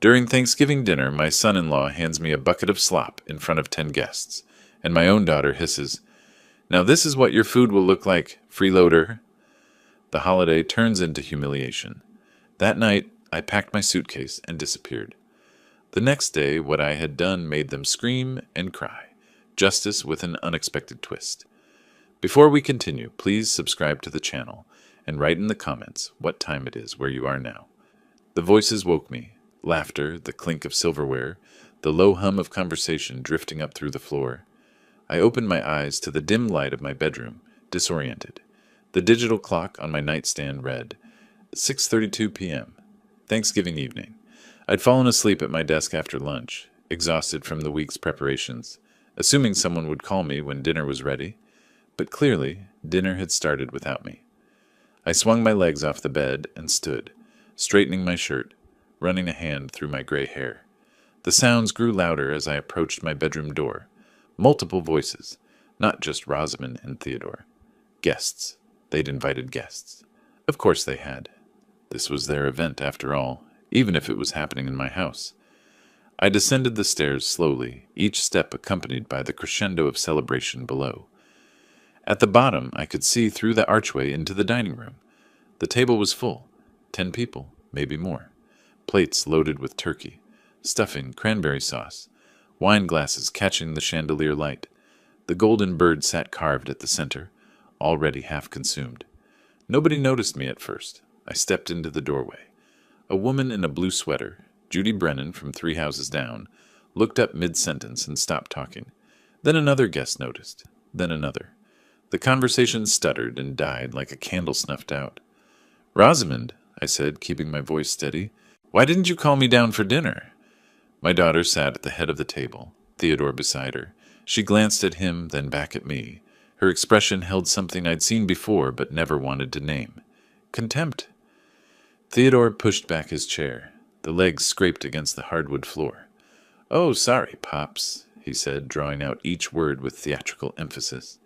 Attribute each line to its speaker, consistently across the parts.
Speaker 1: During Thanksgiving dinner, my son-in-law hands me a bucket of slop in front of 10 guests, and my own daughter hisses, "Now this is what your food will look like, freeloader." The holiday turns into humiliation. That night, I packed my suitcase and disappeared. The next day, what I had done made them scream and cry. Justice with an unexpected twist. Before we continue, please subscribe to the channel and write in the comments what time it is where you are now. The voices woke me. Laughter, the clink of silverware, the low hum of conversation drifting up through the floor. I opened my eyes to the dim light of my bedroom, disoriented. The digital clock on my nightstand read 6:32 p.m. Thanksgiving evening. I'd fallen asleep at my desk after lunch, exhausted from the week's preparations, assuming someone would call me when dinner was ready. But clearly, dinner had started without me. I swung my legs off the bed and stood, straightening my shirt, running a hand through my gray hair. The sounds grew louder as I approached my bedroom door. Multiple voices, not just Rosamond and Theodore. Guests. They'd invited guests. Of course they had. This was their event, after all, even if it was happening in my house. I descended the stairs slowly, each step accompanied by the crescendo of celebration below. At the bottom, I could see through the archway into the dining room. The table was full. 10 people, maybe more. Plates loaded with turkey, stuffing, cranberry sauce, wine glasses catching the chandelier light. The golden bird sat carved at the center, already half consumed. Nobody noticed me at first. I stepped into the doorway. A woman in a blue sweater, Judy Brennan from 3 houses down, looked up mid-sentence and stopped talking. Then another guest noticed. Then another. The conversation stuttered and died like a candle snuffed out. "Rosamond," I said, keeping my voice steady, "why didn't you call me down for dinner?" My daughter sat at the head of the table, Theodore beside her. She glanced at him, then back at me. Her expression held something I'd seen before but never wanted to name. Contempt. Theodore pushed back his chair. The legs scraped against the hardwood floor. "Oh, sorry, Pops," he said, drawing out each word with theatrical emphasis.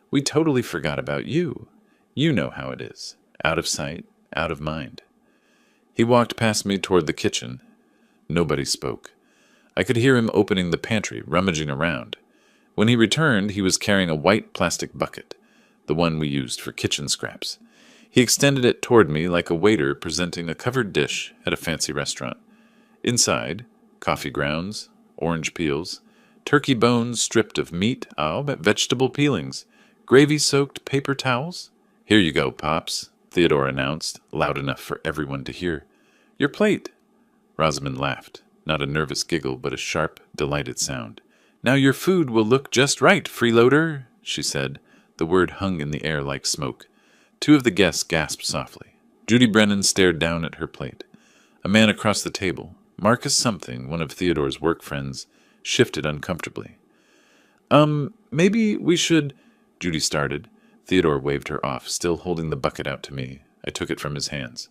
Speaker 1: "We totally forgot about you. You know how it is. Out of sight, out of mind." He walked past me toward the kitchen. Nobody spoke. I could hear him opening the pantry, rummaging around. When he returned, he was carrying a white plastic bucket, the one we used for kitchen scraps. He extended it toward me like a waiter presenting a covered dish at a fancy restaurant. Inside, coffee grounds, orange peels, turkey bones stripped of meat, vegetable peelings, gravy-soaked paper towels. "Here you go, Pops," Theodore announced, loud enough for everyone to hear. "Your plate." Rosamond laughed, not a nervous giggle, but a sharp, delighted sound. "Now your food will look just right, freeloader," she said. The word hung in the air like smoke. 2 of the guests gasped softly. Judy Brennan stared down at her plate. A man across the table, Marcus something, one of Theodore's work friends, shifted uncomfortably. Maybe we should—" Judy started. Theodore waved her off, still holding the bucket out to me. I took it from his hands.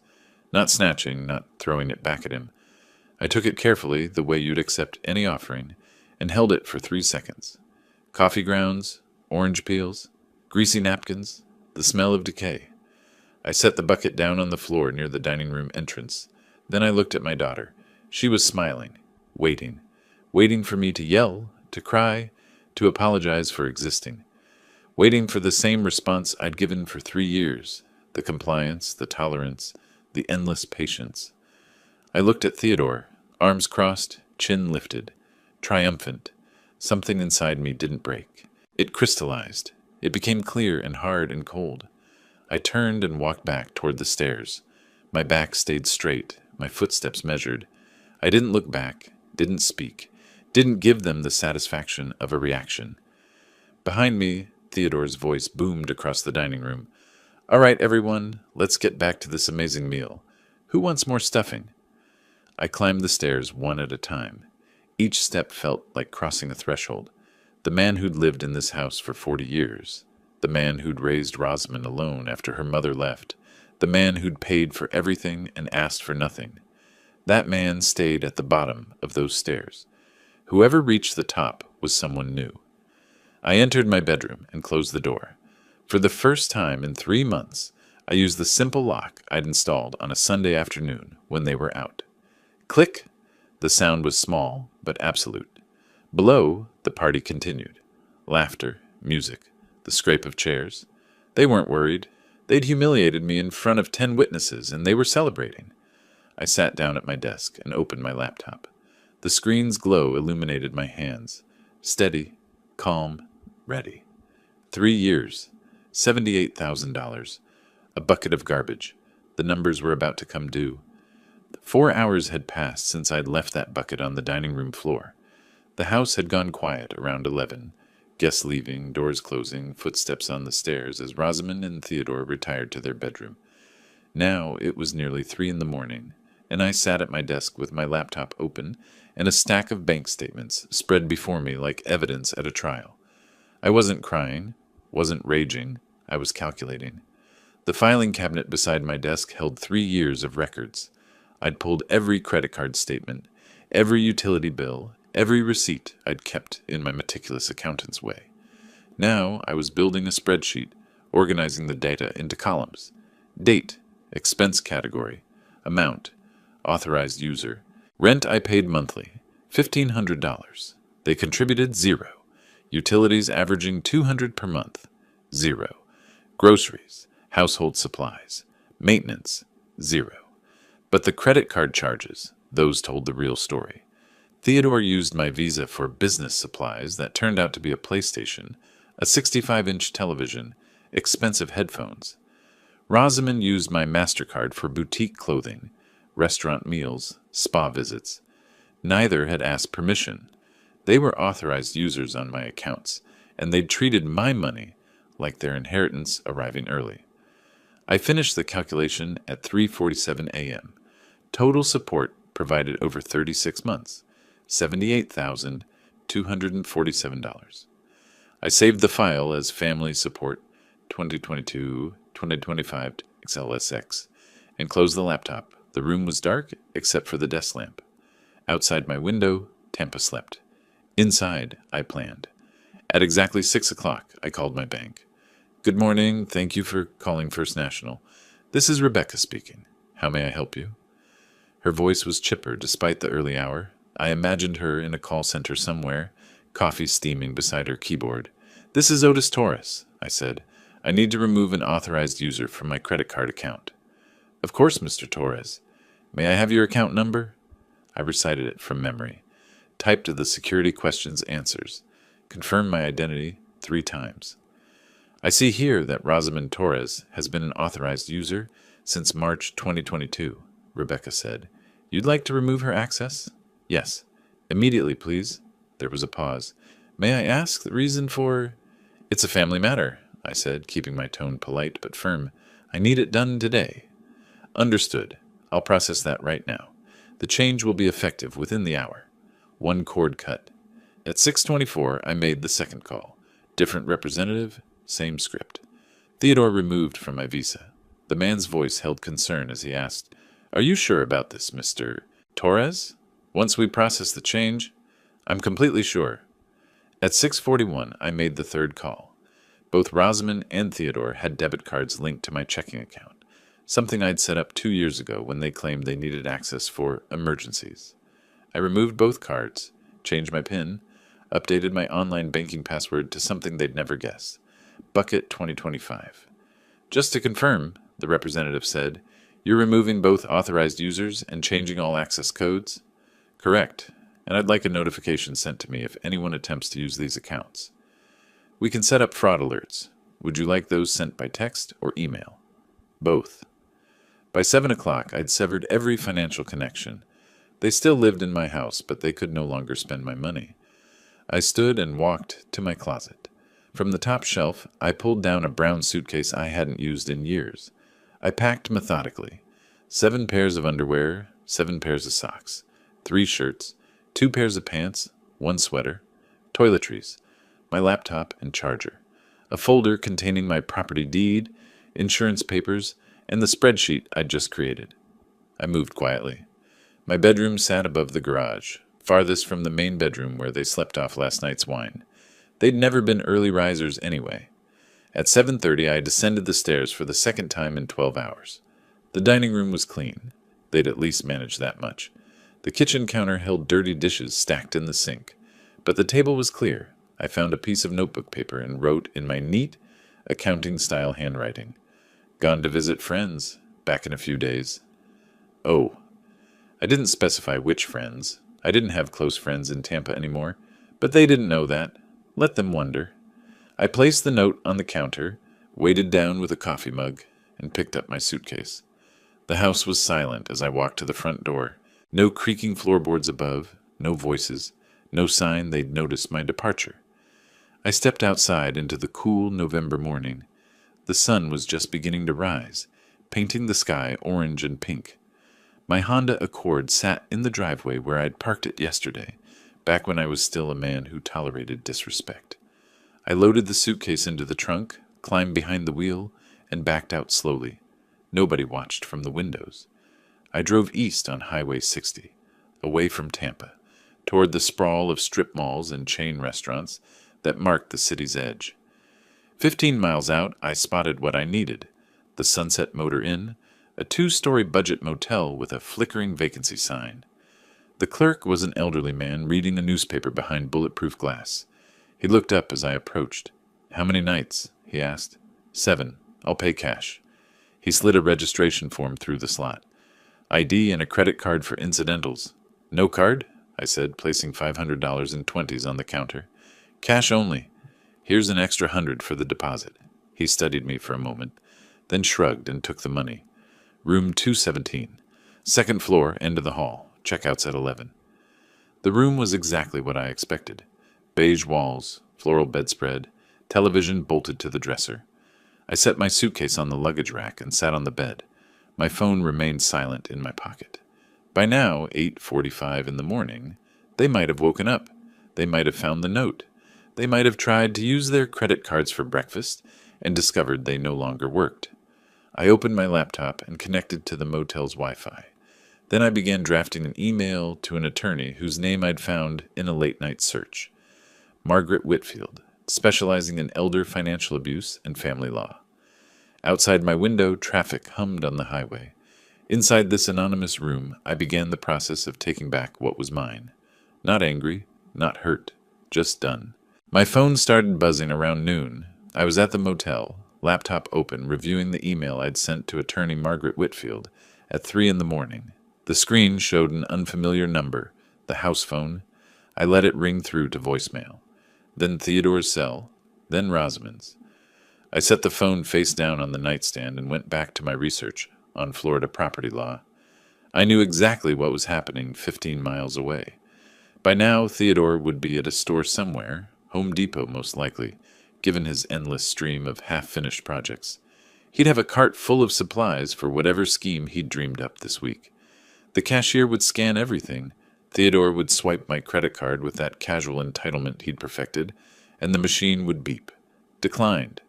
Speaker 1: Not snatching, not throwing it back at him. I took it carefully, the way you'd accept any offering, and held it for 3 seconds. Coffee grounds, orange peels, greasy napkins, the smell of decay. I set the bucket down on the floor near the dining room entrance. Then I looked at my daughter. She was smiling, waiting for me to yell, to cry, to apologize for existing. Waiting for the same response I'd given for 3 years, the compliance, the tolerance, the endless patience. I looked at Theodore, arms crossed, chin lifted, triumphant. Something inside me didn't break. It crystallized. It became clear and hard and cold. I turned and walked back toward the stairs. My back stayed straight, my footsteps measured. I didn't look back, didn't speak, didn't give them the satisfaction of a reaction. Behind me, Theodore's voice boomed across the dining room. "All right, everyone, let's get back to this amazing meal. Who wants more stuffing?" I climbed the stairs one at a time. Each step felt like crossing a threshold. The man who'd lived in this house for 40 years. The man who'd raised Rosamond alone after her mother left. The man who'd paid for everything and asked for nothing. That man stayed at the bottom of those stairs. Whoever reached the top was someone new. I entered my bedroom and closed the door. For the first time in 3 months, I used the simple lock I'd installed on a Sunday afternoon when they were out. Click! The sound was small, but absolute. Below, the party continued. Laughter, music, the scrape of chairs. They weren't worried. They'd humiliated me in front of 10 witnesses, and they were celebrating. I sat down at my desk and opened my laptop. The screen's glow illuminated my hands. Steady, calm, ready. 3 years, $78,000. A bucket of garbage. The numbers were about to come due. 4 hours had passed since I'd left that bucket on the dining room floor. The house had gone quiet around 11. Guests leaving, doors closing, footsteps on the stairs as Rosamond and Theodore retired to their bedroom. Now it was nearly 3 in the morning, and I sat at my desk with my laptop open and a stack of bank statements spread before me like evidence at a trial. I wasn't crying, wasn't raging, I was calculating. The filing cabinet beside my desk held 3 years of records. I'd pulled every credit card statement, every utility bill, every receipt I'd kept in my meticulous accountant's way. Now I was building a spreadsheet, organizing the data into columns. Date, expense category, amount, authorized user. Rent I paid monthly, $1,500. They contributed 0. Utilities averaging $200 per month, 0. Groceries, household supplies, maintenance, 0. But the credit card charges, those told the real story. Theodore used my Visa for business supplies that turned out to be a PlayStation, a 65-inch television, expensive headphones. Rosamond used my MasterCard for boutique clothing, restaurant meals, spa visits. Neither had asked permission. They were authorized users on my accounts, and they'd treated my money like their inheritance arriving early. I finished the calculation at 3:47 a.m. Total support provided over 36 months, $78,247. I saved the file as Family Support 2022-2025 XLSX and closed the laptop. The room was dark except for the desk lamp. Outside my window, Tampa slept. Inside, I planned. At exactly 6 o'clock, I called my bank. Good morning. Thank you for calling First National. This is Rebecca speaking. How may I help you? Her voice was chipper despite the early hour. I imagined her in a call center somewhere, coffee steaming beside her keyboard. This is Otis Torres, I said. I need to remove an authorized user from my credit card account. Of course, Mr. Torres. May I have your account number? I recited it from memory. Typed the security questions answers. Confirmed my identity 3 times. I see here that Rosamond Torres has been an authorized user since March 2022, Rebecca said. You'd like to remove her access? Yes. Immediately, please. There was a pause. May I ask the reason for... It's a family matter, I said, keeping my tone polite but firm. I need it done today. Understood. I'll process that right now. The change will be effective within the hour. 1 cord cut. At 6:24, I made the second call. Different representative, same script. Theodore removed from my Visa. The man's voice held concern as he asked, Are you sure about this, Mr. Torres? Once we process the change, I'm completely sure. At 6:41, I made the third call. Both Rosamond and Theodore had debit cards linked to my checking account, something I'd set up 2 years ago when they claimed they needed access for emergencies. I removed both cards, changed my PIN, updated my online banking password to something they'd never guess. Bucket 2025. Just to confirm, the representative said, you're removing both authorized users and changing all access codes? Correct, and I'd like a notification sent to me if anyone attempts to use these accounts. We can set up fraud alerts. Would you like those sent by text or email? Both. By 7 o'clock, I'd severed every financial connection. They still lived in my house, but they could no longer spend my money. I stood and walked to my closet. From the top shelf, I pulled down a brown suitcase I hadn't used in years. I packed methodically. 7 pairs of underwear, 7 pairs of socks, 3 shirts, 2 pairs of pants, 1 sweater, toiletries, my laptop and charger, a folder containing my property deed, insurance papers, and the spreadsheet I'd just created. I moved quietly. My bedroom sat above the garage, farthest from the main bedroom where they slept off last night's wine. They'd never been early risers anyway. At 7:30, I descended the stairs for the second time in 12 hours. The dining room was clean. They'd at least managed that much. The kitchen counter held dirty dishes stacked in the sink, but the table was clear. I found a piece of notebook paper and wrote in my neat, accounting-style handwriting, "Gone to visit friends. Back in a few days." Oh, I didn't specify which friends. I didn't have close friends in Tampa anymore, but they didn't know that. Let them wonder. I placed the note on the counter, weighted down with a coffee mug, and picked up my suitcase. The house was silent as I walked to the front door. No creaking floorboards above, no voices, no sign they'd noticed my departure. I stepped outside into the cool November morning. The sun was just beginning to rise, painting the sky orange and pink. My Honda Accord sat in the driveway where I'd parked it yesterday, back when I was still a man who tolerated disrespect. I loaded the suitcase into the trunk, climbed behind the wheel, and backed out slowly. Nobody watched from the windows. I drove east on Highway 60, away from Tampa, toward the sprawl of strip malls and chain restaurants that marked the city's edge. 15 miles out, I spotted what I needed: the Sunset Motor Inn, a 2-story budget motel with a flickering vacancy sign. The clerk was an elderly man reading a newspaper behind bulletproof glass. He looked up as I approached. "How many nights?" he asked. "7. I'll pay cash." He slid a registration form through the slot. "ID and a credit card for incidentals." "No card?" I said, placing $500 in 20s on the counter. "Cash only. Here's an extra 100 for the deposit." He studied me for a moment, then shrugged and took the money. "Room 217. Second floor, end of the hall. Checkout's at 11. The room was exactly what I expected. Beige walls, floral bedspread, television bolted to the dresser. I set my suitcase on the luggage rack and sat on the bed. My phone remained silent in my pocket. By now, 8:45 in the morning, they might have woken up. They might have found the note. They might have tried to use their credit cards for breakfast and discovered they no longer worked. I opened my laptop and connected to the motel's Wi-Fi. Then I began drafting an email to an attorney whose name I'd found in a late-night search. Margaret Whitfield, specializing in elder financial abuse and family law. Outside my window, traffic hummed on the highway. Inside this anonymous room, I began the process of taking back what was mine. Not angry, not hurt, just done. My phone started buzzing around noon. I was at the motel, laptop open, reviewing the email I'd sent to attorney Margaret Whitfield at 3 in the morning. The screen showed an unfamiliar number, the house phone. I let it ring through to voicemail. Then Theodore's cell, then Rosamond's. I set the phone face down on the nightstand and went back to my research on Florida property law. I knew exactly what was happening 15 miles away. By now, Theodore would be at a store somewhere, Home Depot most likely, given his endless stream of half-finished projects. He'd have a cart full of supplies for whatever scheme he'd dreamed up this week. The cashier would scan everything. Theodore would swipe my credit card with that casual entitlement he'd perfected, and the machine would beep. Declined.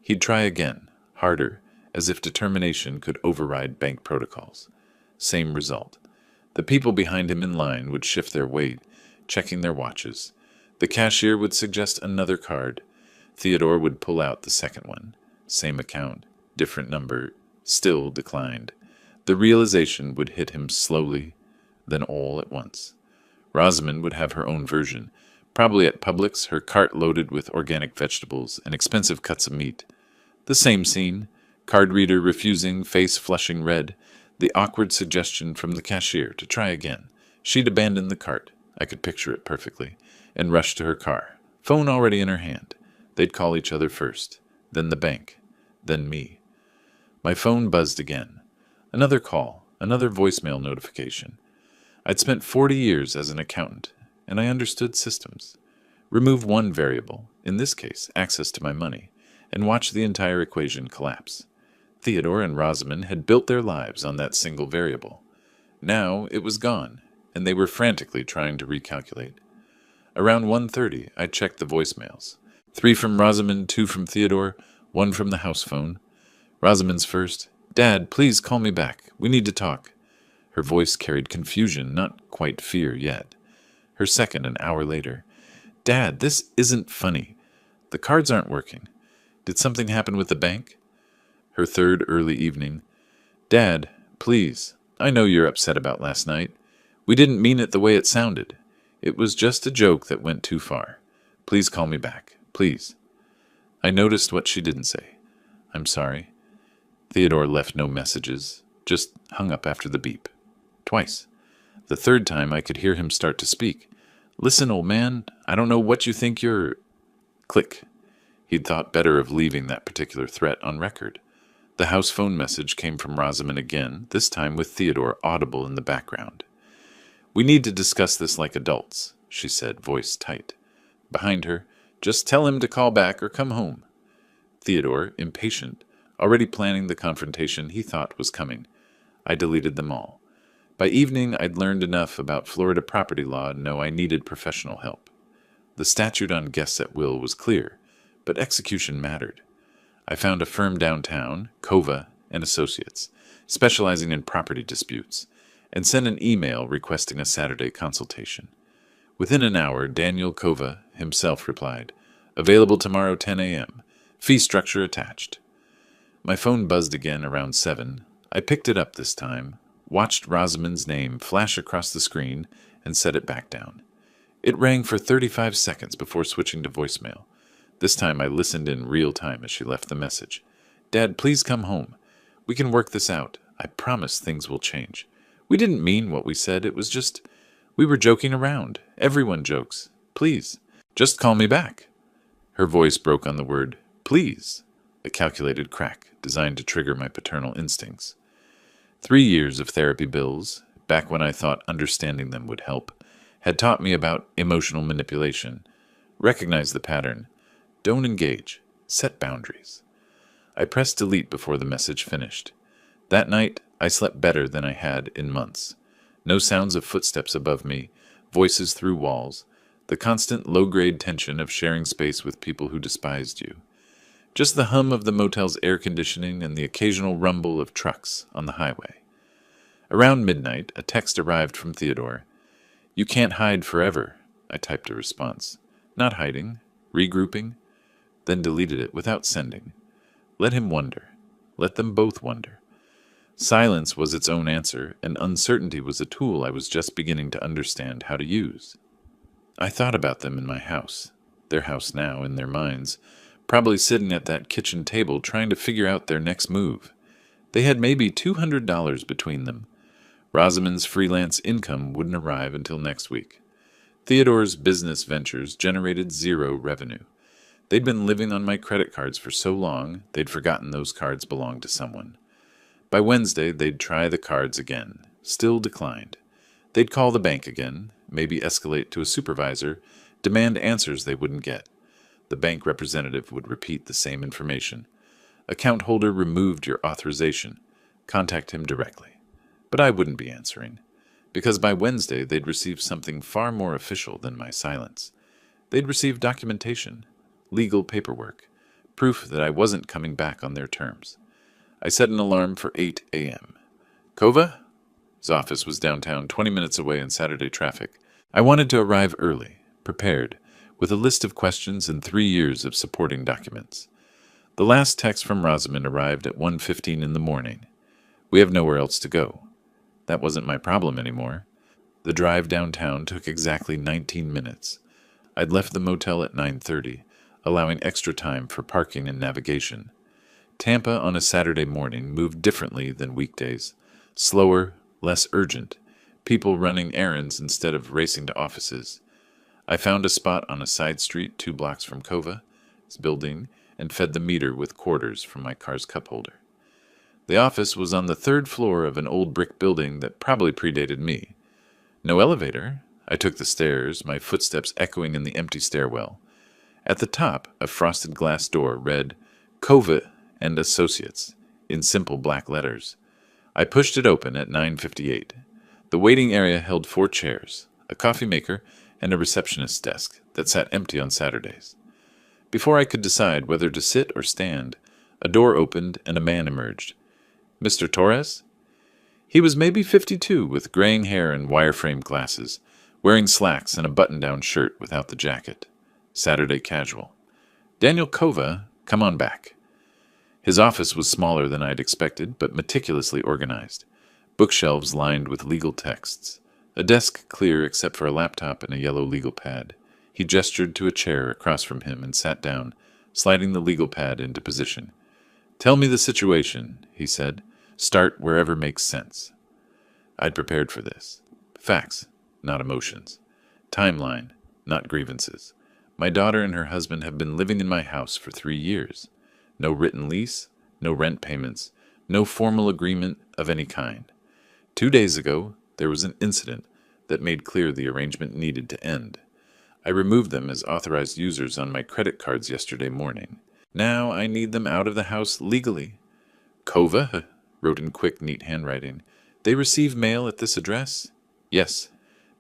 Speaker 1: He'd try again, harder, as if determination could override bank protocols. Same result. The people behind him in line would shift their weight, checking their watches. The cashier would suggest another card. Theodore would pull out the second one. Same account, different number, still declined. The realization would hit him slowly, then all at once. Rosamond would have her own version, probably at Publix, her cart loaded with organic vegetables and expensive cuts of meat. The same scene, card reader refusing, face flushing red, the awkward suggestion from the cashier to try again. She'd abandon the cart, I could picture it perfectly, and rush to her car, phone already in her hand. They'd call each other first, then the bank, then me. My phone buzzed again. Another call, another voicemail notification. I'd spent 40 years as an accountant, and I understood systems. Remove one variable, in this case, access to my money, and watch the entire equation collapse. Theodore and Rosamond had built their lives on that single variable. Now it was gone, and they were frantically trying to recalculate. Around 1:30, I checked the voicemails. 3 from Rosamond, 2 from Theodore, 1 from the house phone. Rosamond's first. "Dad, please call me back. We need to talk." Her voice carried confusion, not quite fear yet. Her second, an hour later. "Dad, this isn't funny. The cards aren't working. Did something happen with the bank?" Her third, early evening. "Dad, please. I know you're upset about last night. We didn't mean it the way it sounded. It was just a joke that went too far. Please call me back. Please. I noticed what she didn't say. I'm sorry. Theodore left no messages, just hung up after the beep. Twice. The third time I could hear him start to speak. Listen, old man, I don't know what you think you're... Click. He'd thought better of leaving that particular threat on record. The house phone message came from Rosamond again, this time with Theodore audible in the background. We need to discuss this like adults, she said, voice tight. Behind her, just tell him to call back or come home. Theodore, impatient, already planning the confrontation he thought was coming. I deleted them all. By evening, I'd learned enough about Florida property law to know I needed professional help. The statute on guests at will was clear, but execution mattered. I found a firm downtown, Kova and Associates, specializing in property disputes, and sent an email requesting a Saturday consultation. Within an hour, Daniel Kova himself replied, "Available tomorrow 10 a.m. Fee structure attached." My phone buzzed again around 7. I picked it up this time, watched Rosamond's name flash across the screen, and set it back down. It rang for 35 seconds before switching to voicemail. This time I listened in real time as she left the message. "Dad, please come home. We can work this out. I promise things will change. We didn't mean what we said. It was just... we were joking around. Everyone jokes. Please, just call me back." Her voice broke on the word, "please," a calculated crack designed to trigger my paternal instincts. 3 years of therapy bills, back when I thought understanding them would help, had taught me about emotional manipulation. Recognize the pattern. Don't engage. Set boundaries. I pressed delete before the message finished. That night, I slept better than I had in months. No sounds of footsteps above me, voices through walls, the constant low-grade tension of sharing space with people who despised you. Just the hum of the motel's air conditioning and the occasional rumble of trucks on the highway. Around midnight, a text arrived from Theodore. "You can't hide forever," I typed a response. Not hiding, regrouping, then deleted it without sending. Let him wonder. Let them both wonder. Silence was its own answer, and uncertainty was a tool I was just beginning to understand how to use. I thought about them in my house, their house now in their minds, probably sitting at that kitchen table trying to figure out their next move. They had maybe $200 between them. Rosamond's freelance income wouldn't arrive until next week. Theodore's business ventures generated zero revenue. They'd been living on my credit cards for so long, they'd forgotten those cards belonged to someone. By Wednesday, they'd try the cards again. Still declined. They'd call the bank again, maybe escalate to a supervisor, demand answers they wouldn't get. The bank representative would repeat the same information. Account holder removed your authorization. Contact him directly. But I wouldn't be answering, because by Wednesday they'd receive something far more official than my silence. They'd receive documentation, legal paperwork, proof that I wasn't coming back on their terms. I set an alarm for 8 a.m. Kova? His office was downtown, 20 minutes away in Saturday traffic. I wanted to arrive early, prepared, with a list of questions and 3 years of supporting documents. The last text from Rosamond arrived at 1:15 in the morning. "We have nowhere else to go." That wasn't my problem anymore. The drive downtown took exactly 19 minutes. I'd left the motel at 9:30, allowing extra time for parking and navigation. Tampa on a Saturday morning moved differently than weekdays. Slower, less urgent. People running errands instead of racing to offices. I found a spot on a side street 2 blocks from Kova's building and fed the meter with quarters from my car's cup holder. The office was on the 3rd floor of an old brick building that probably predated me. No elevator. I took the stairs, my footsteps echoing in the empty stairwell. At the top, a frosted glass door read, "Kova and Associates," in simple black letters. I pushed it open at 9:58. The waiting area held 4 chairs, a coffee maker, and a receptionist's desk that sat empty on Saturdays. Before I could decide whether to sit or stand, a door opened and a man emerged. "Mr. Torres?" He was maybe 52, with graying hair and wireframe glasses, wearing slacks and a button-down shirt without the jacket. Saturday casual. "Daniel Kova, come on back." His office was smaller than I'd expected, but meticulously organized. Bookshelves lined with legal texts. A desk clear except for a laptop and a yellow legal pad. He gestured to a chair across from him and sat down, sliding the legal pad into position. "Tell me the situation," he said. "Start wherever makes sense." I'd prepared for this. Facts, not emotions. Timeline, not grievances. My daughter and her husband have been living in my house for 3 years. No written lease, no rent payments, no formal agreement of any kind. 2 days ago, there was an incident that made clear the arrangement needed to end. I removed them as authorized users on my credit cards yesterday morning. Now I need them out of the house legally. Kova wrote in quick, neat handwriting. "They receive mail at this address?" "Yes.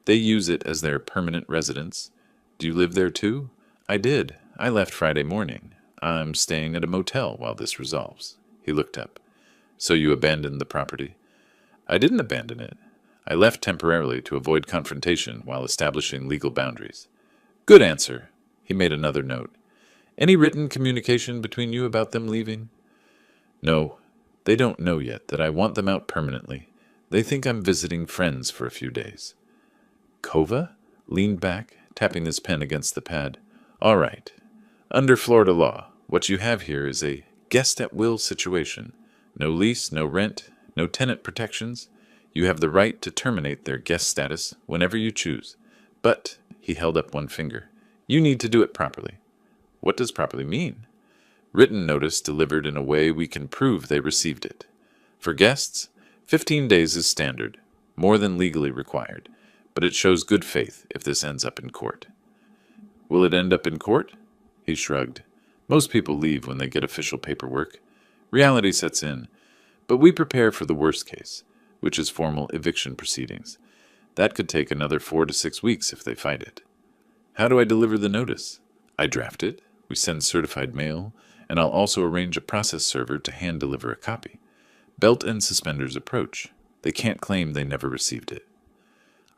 Speaker 1: They use it as their permanent residence." "Do you live there too?" "I did. I left Friday morning. I'm staying at a motel while this resolves." He looked up. "So you abandoned the property?" "I didn't abandon it. I left temporarily to avoid confrontation while establishing legal boundaries." "Good answer." He made another note. "Any written communication between you about them leaving?" "No. They don't know yet that I want them out permanently. They think I'm visiting friends for a few days." Kova leaned back, tapping his pen against the pad. "All right. Under Florida law, what you have here is a guest-at-will situation. No lease, no rent, no tenant protections. You have the right to terminate their guest status whenever you choose. But," he held up one finger, "you need to do it properly." "What does properly mean?" "Written notice delivered in a way we can prove they received it. For guests, 15 days is standard, more than legally required, but it shows good faith if this ends up in court." "Will it end up in court?" He shrugged. "Most people leave when they get official paperwork. Reality sets in, but we prepare for the worst case, which is formal eviction proceedings. That could take another 4 to 6 weeks if they fight it." "How do I deliver the notice?" "I draft it, we send certified mail, and I'll also arrange a process server to hand deliver a copy. Belt and suspenders approach. They can't claim they never received it."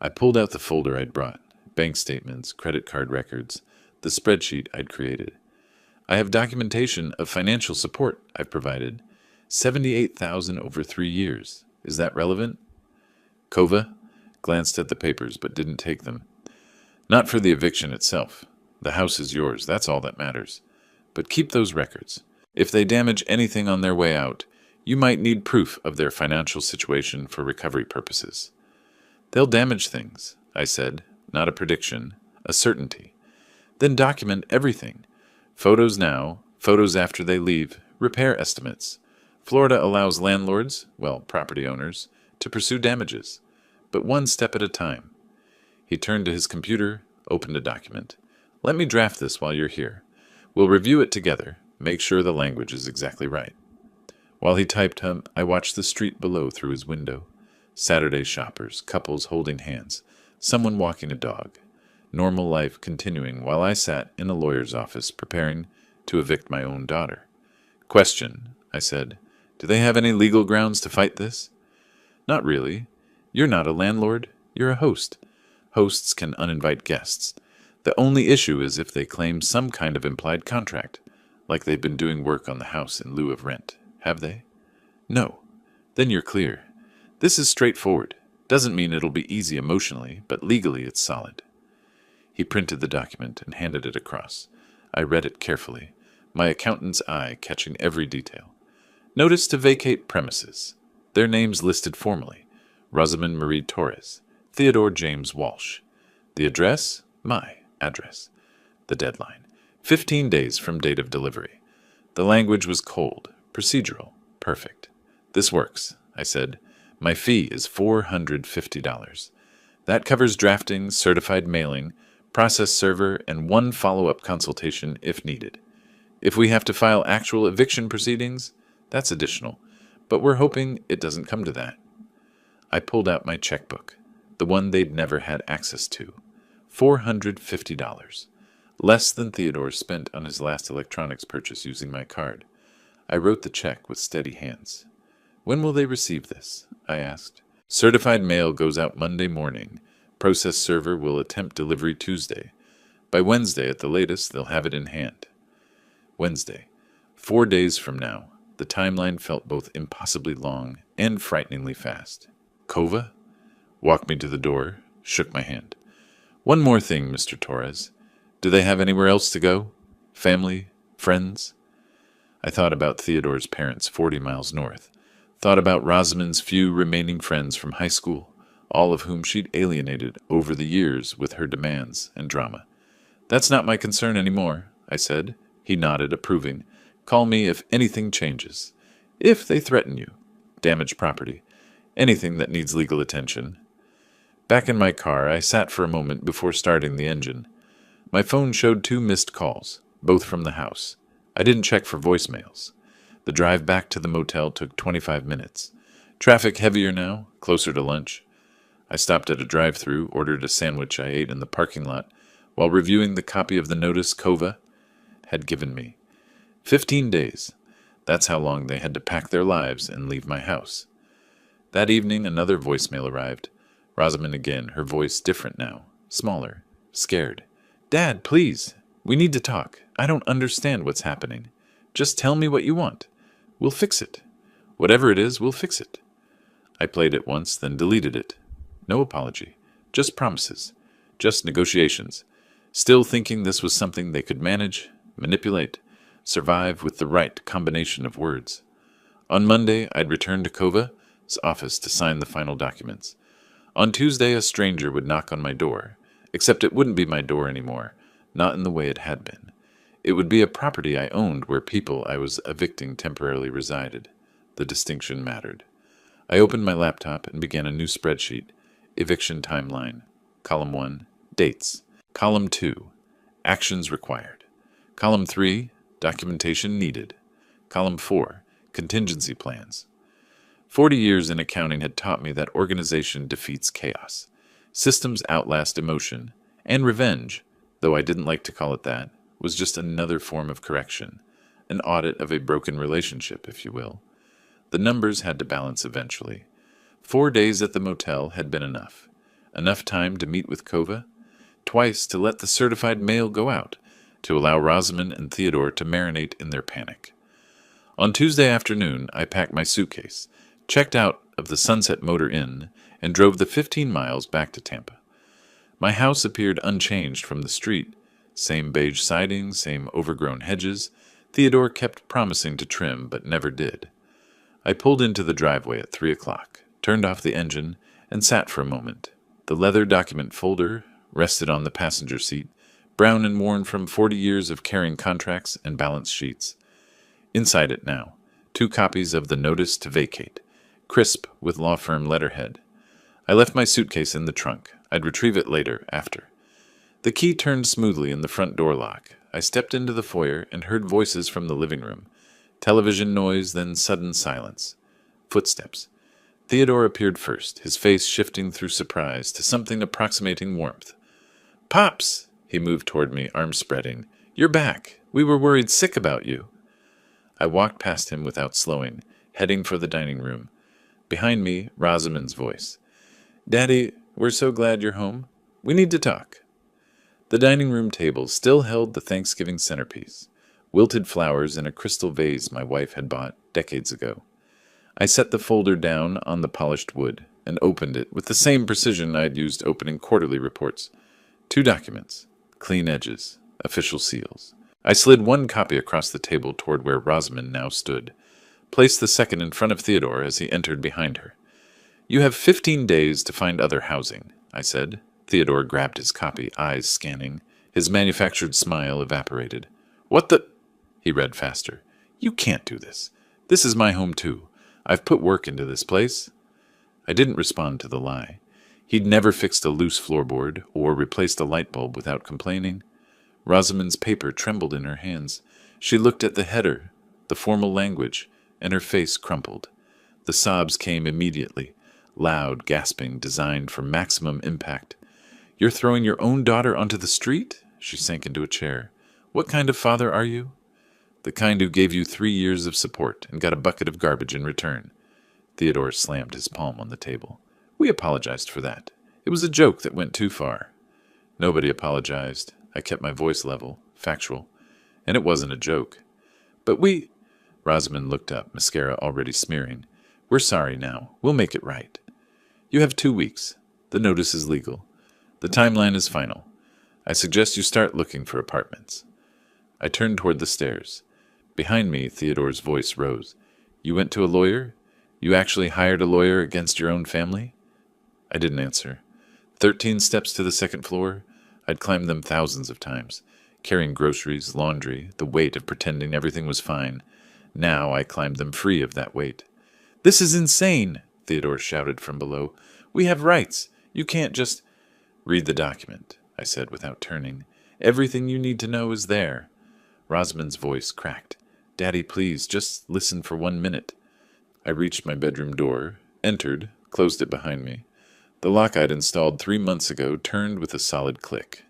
Speaker 1: I pulled out the folder I'd brought, bank statements, credit card records, the spreadsheet I'd created. "I have documentation of financial support I've provided. 78,000 over 3 years. Is that relevant?" Kova glanced at the papers but didn't take them. "Not for the eviction itself. The house is yours, that's all that matters. But keep those records. If they damage anything on their way out, you might need proof of their financial situation for recovery purposes." "They'll damage things," I said, not a prediction, a certainty. "Then document everything. Photos now, photos after they leave, repair estimates. Florida allows landlords, well, property owners, to pursue damages, but one step at a time." He turned to his computer, opened a document. "Let me draft this while you're here. We'll review it together, make sure the language is exactly right." While he typed, I watched the street below through his window. Saturday shoppers, couples holding hands, someone walking a dog. Normal life continuing while I sat in a lawyer's office preparing to evict my own daughter. "Question," I said. "Do they have any legal grounds to fight this?" "Not really. You're not a landlord. You're a host. Hosts can uninvite guests. The only issue is if they claim some kind of implied contract, like they've been doing work on the house in lieu of rent. Have they?" "No." "Then you're clear. This is straightforward. Doesn't mean it'll be easy emotionally, but legally it's solid." He printed the document and handed it across. I read it carefully, my accountant's eye catching every detail. "Notice to vacate premises. Their names listed formally. Rosamond Marie Torres. Theodore James Walsh. The address? My address. The deadline. 15 days from date of delivery." The language was cold, procedural, perfect. "This works," I said. "My fee is $450. That covers drafting, certified mailing, process server, and one follow-up consultation if needed. If we have to file actual eviction proceedings, that's additional, but we're hoping it doesn't come to that." I pulled out my checkbook, the one they'd never had access to. $450. Less than Theodore spent on his last electronics purchase using my card. I wrote the check with steady hands. "When will they receive this?" I asked. "Certified mail goes out Monday morning. Process server will attempt delivery Tuesday. By Wednesday at the latest, they'll have it in hand." Wednesday. 4 days from now. The timeline felt both impossibly long and frighteningly fast. "Kova?" "Walk me to the door." shook my hand. One more thing, Mr. Torres. Do they have anywhere else to go? Family? Friends? I thought about Theodore's parents 40 miles north. Thought about Rosamond's few remaining friends from high school, all of whom she'd alienated over the years with her demands and drama. That's not my concern anymore, I said. He nodded, approving. Call me if anything changes. If they threaten you. Damage property. Anything that needs legal attention. Back in my car, I sat for a moment before starting the engine. My phone showed 2 missed calls, both from the house. I didn't check for voicemails. The drive back to the motel took 25 minutes. Traffic heavier now, closer to lunch. I stopped at a drive-thru, ordered a sandwich I ate in the parking lot, while reviewing the copy of the notice Kova had given me. 15 days. That's how long they had to pack their lives and leave my house. That evening, another voicemail arrived. Rosamond again, her voice different now, smaller, scared. Dad, please. We need to talk. I don't understand what's happening. Just tell me what you want. We'll fix it. Whatever it is, we'll fix it. I played it once, then deleted it. No apology. Just promises. Just negotiations. Still thinking this was something they could manage, manipulate, survive with the right combination of words. On Monday, I'd return to Kova's office to sign the final documents. On Tuesday, a stranger would knock on my door, except it wouldn't be my door anymore, not in the way it had been. It would be a property I owned where people I was evicting temporarily resided. The distinction mattered. I opened my laptop and began a new spreadsheet. Eviction timeline. Column 1, dates. Column 2, actions required. Column 3, documentation needed. Column 4, contingency plans. 40 years in accounting had taught me that organization defeats chaos. Systems outlast emotion, and revenge, though I didn't like to call it that, was just another form of correction, an audit of a broken relationship, if you will. The numbers had to balance eventually. 4 days at the motel had been enough. Enough time to meet with Kova, twice to let the certified mail go out, to allow Rosamond and Theodore to marinate in their panic. On Tuesday afternoon, I packed my suitcase, checked out of the Sunset Motor Inn, and drove the 15 miles back to Tampa. My house appeared unchanged from the street. Same beige siding, same overgrown hedges. Theodore kept promising to trim, but never did. I pulled into the driveway at 3 o'clock, turned off the engine, and sat for a moment. The leather document folder rested on the passenger seat, brown and worn from 40 years of carrying contracts and balance sheets. Inside it now, 2 copies of the notice to vacate, crisp with law firm letterhead. I left my suitcase in the trunk. I'd retrieve it later, after. The key turned smoothly in the front door lock. I stepped into the foyer and heard voices from the living room. Television noise, then sudden silence. Footsteps. Theodore appeared first, his face shifting through surprise to something approximating warmth. "Pops!" He moved toward me, arms spreading. "You're back. We were worried sick about you." I walked past him without slowing, heading for the dining room. Behind me, Rosamond's voice. "Daddy, we're so glad you're home. We need to talk." The dining room table still held the Thanksgiving centerpiece, wilted flowers in a crystal vase my wife had bought decades ago. I set the folder down on the polished wood and opened it with the same precision I'd used opening quarterly reports. 2 documents, clean edges, official seals. I slid 1 copy across the table toward where Rosamond now stood, placed the second in front of Theodore as he entered behind her. "You have 15 days to find other housing," I said. Theodore grabbed his copy, eyes scanning. His manufactured smile evaporated. "What the—" He read faster. "You can't do this. This is my home, too. I've put work into this place." I didn't respond to the lie. He'd never fixed a loose floorboard or replaced a light bulb without complaining. Rosamond's paper trembled in her hands. She looked at the header, the formal language, and her face crumpled. The sobs came immediately, loud, gasping, designed for maximum impact. "You're throwing your own daughter onto the street?" She sank into a chair. "What kind of father are you?" "The kind who gave you 3 years of support and got a bucket of garbage in return." Theodore slammed his palm on the table. "We apologized for that. It was a joke that went too far." Nobody apologized. I kept my voice level, factual. And it wasn't a joke. "But we—" Rosamond looked up, mascara already smearing. "We're sorry now. We'll make it right. You have 2 weeks. The notice is legal. The timeline is final. I suggest you start looking for apartments. I turned toward the stairs. Behind me, Theodore's voice rose. You went to a lawyer? You actually hired a lawyer against your own family? I didn't answer. 13 steps to the second floor. I'd climbed them thousands of times, carrying groceries, laundry, the weight of pretending everything was fine. Now I climbed them free of that weight. This is insane, Theodore shouted from below. We have rights. You can't just... Read the document, I said without turning. Everything you need to know is there. Rosamond's voice cracked. Daddy, please, just listen for 1 minute. I reached my bedroom door, entered, closed it behind me. The lock I'd installed 3 months ago turned with a solid click.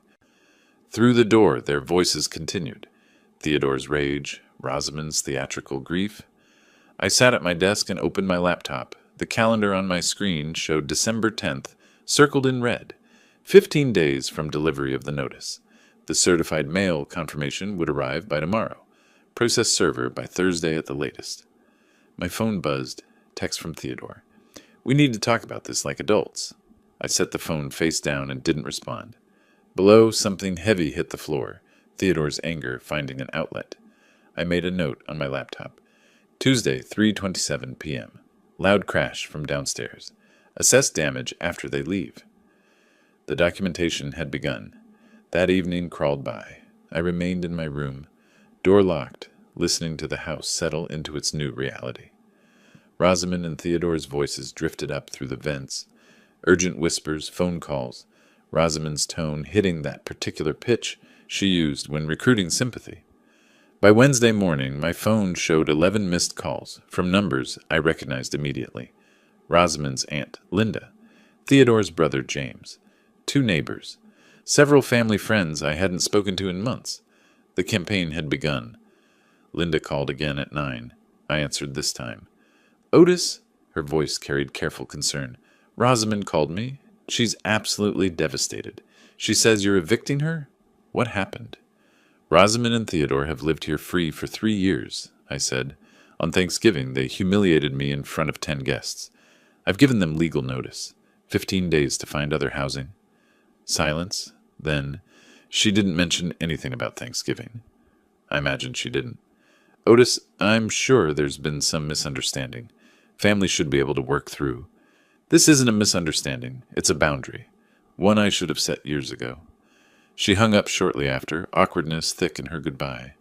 Speaker 1: Through the door, their voices continued. Theodore's rage, Rosamond's theatrical grief. I sat at my desk and opened my laptop. The calendar on my screen showed December 10th, circled in red. 15 days from delivery of the notice. The certified mail confirmation would arrive by tomorrow. Process server by Thursday at the latest. My phone buzzed. Text from Theodore. We need to talk about this like adults. I set the phone face down and didn't respond. Below, something heavy hit the floor, Theodore's anger finding an outlet. I made a note on my laptop. Tuesday, 3:27 p.m. Loud crash from downstairs. Assess damage after they leave. The documentation had begun. That evening crawled by. I remained in my room, door locked, listening to the house settle into its new reality. Rosamond and Theodore's voices drifted up through the vents. Urgent whispers, phone calls. Rosamond's tone hitting that particular pitch she used when recruiting sympathy. By Wednesday morning, my phone showed 11 missed calls from numbers I recognized immediately. Rosamond's aunt, Linda. Theodore's brother, James. 2 neighbors. Several family friends I hadn't spoken to in months. The campaign had begun. Linda called again at 9. I answered this time. Otis? Her voice carried careful concern. Rosamond called me. She's absolutely devastated. She says you're evicting her? What happened? Rosamond and Theodore have lived here free for 3 years, I said. On Thanksgiving, they humiliated me in front of 10 guests. I've given them legal notice. 15 days to find other housing. Silence. Then, she didn't mention anything about Thanksgiving. I imagine she didn't. Otis, I'm sure there's been some misunderstanding. Families should be able to work through. This isn't a misunderstanding. It's a boundary. One I should have set years ago. She hung up shortly after, awkwardness thick in her goodbye.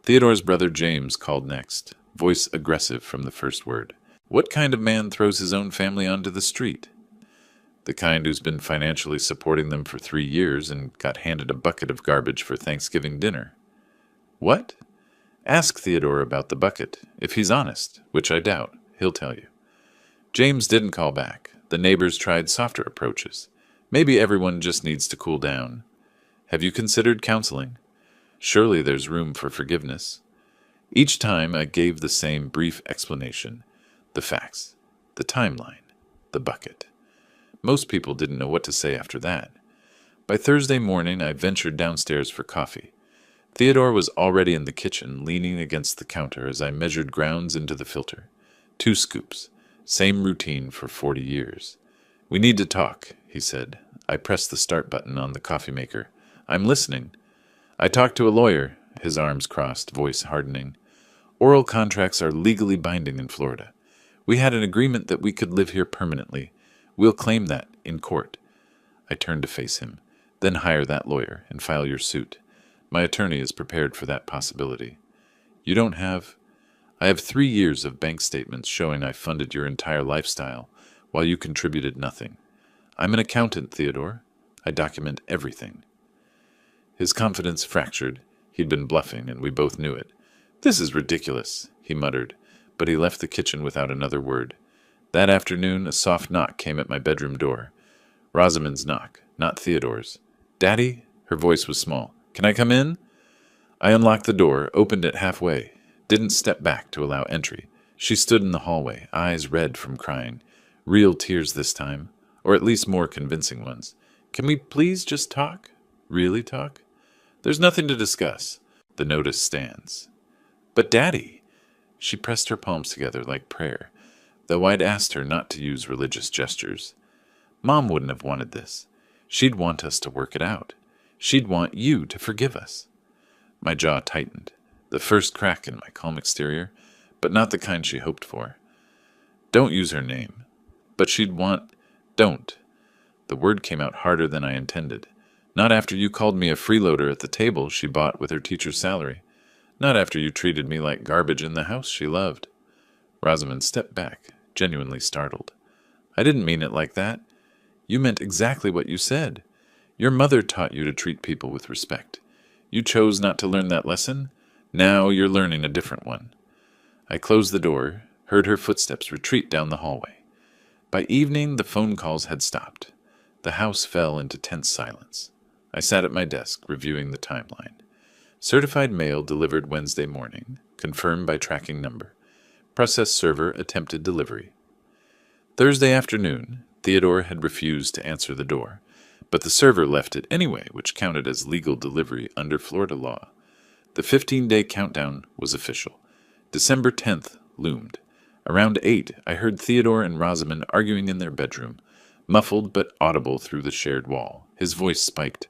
Speaker 1: Theodore's brother James called next, voice aggressive from the first word. What kind of man throws his own family onto the street? The kind who's been financially supporting them for 3 years and got handed a bucket of garbage for Thanksgiving dinner. What? Ask Theodore about the bucket. If he's honest, which I doubt, he'll tell you. James didn't call back. The neighbors tried softer approaches. Maybe everyone just needs to cool down. Have you considered counseling? Surely there's room for forgiveness. Each time I gave the same brief explanation. The facts. The timeline. The bucket. Most people didn't know what to say after that. By Thursday morning, I ventured downstairs for coffee. Theodore was already in the kitchen, leaning against the counter as I measured grounds into the filter. 2 scoops. Same routine for 40 years. We need to talk, he said. I pressed the start button on the coffee maker. I'm listening. I talked to a lawyer, his arms crossed, voice hardening. Oral contracts are legally binding in Florida. We had an agreement that we could live here permanently. We'll claim that in court. I turned to face him. Then hire that lawyer and file your suit. My attorney is prepared for that possibility. You don't have... I have 3 years of bank statements showing I funded your entire lifestyle, while you contributed nothing. I'm an accountant, Theodore. I document everything. His confidence fractured. He'd been bluffing, and we both knew it. This is ridiculous, he muttered, but he left the kitchen without another word. That afternoon, a soft knock came at my bedroom door. Rosamond's knock, not Theodore's. Daddy? Her voice was small. Can I come in? I unlocked the door, opened it halfway. Didn't step back to allow entry. She stood in the hallway, eyes red from crying. Real tears this time, or at least more convincing ones. Can we please just talk? Really talk? There's nothing to discuss. The notice stands. But Daddy! She pressed her palms together like prayer, though I'd asked her not to use religious gestures. Mom wouldn't have wanted this. She'd want us to work it out. She'd want you to forgive us. My jaw tightened, the first crack in my calm exterior, but not the kind she hoped for. Don't use her name. But she'd want... Don't. The word came out harder than I intended. Not after you called me a freeloader at the table she bought with her teacher's salary. Not after you treated me like garbage in the house she loved. Rosamond stepped back, genuinely startled. I didn't mean it like that. You meant exactly what you said. Your mother taught you to treat people with respect. You chose not to learn that lesson. Now you're learning a different one. I closed the door, heard her footsteps retreat down the hallway. By evening, the phone calls had stopped. The house fell into tense silence. I sat at my desk, reviewing the timeline. Certified mail delivered Wednesday morning, confirmed by tracking number. Process server attempted delivery. Thursday afternoon, Theodore had refused to answer the door, but the server left it anyway, which counted as legal delivery under Florida law. The 15-day countdown was official. December 10th loomed. Around 8, I heard Theodore and Rosamond arguing in their bedroom, muffled but audible through the shared wall. His voice spiked.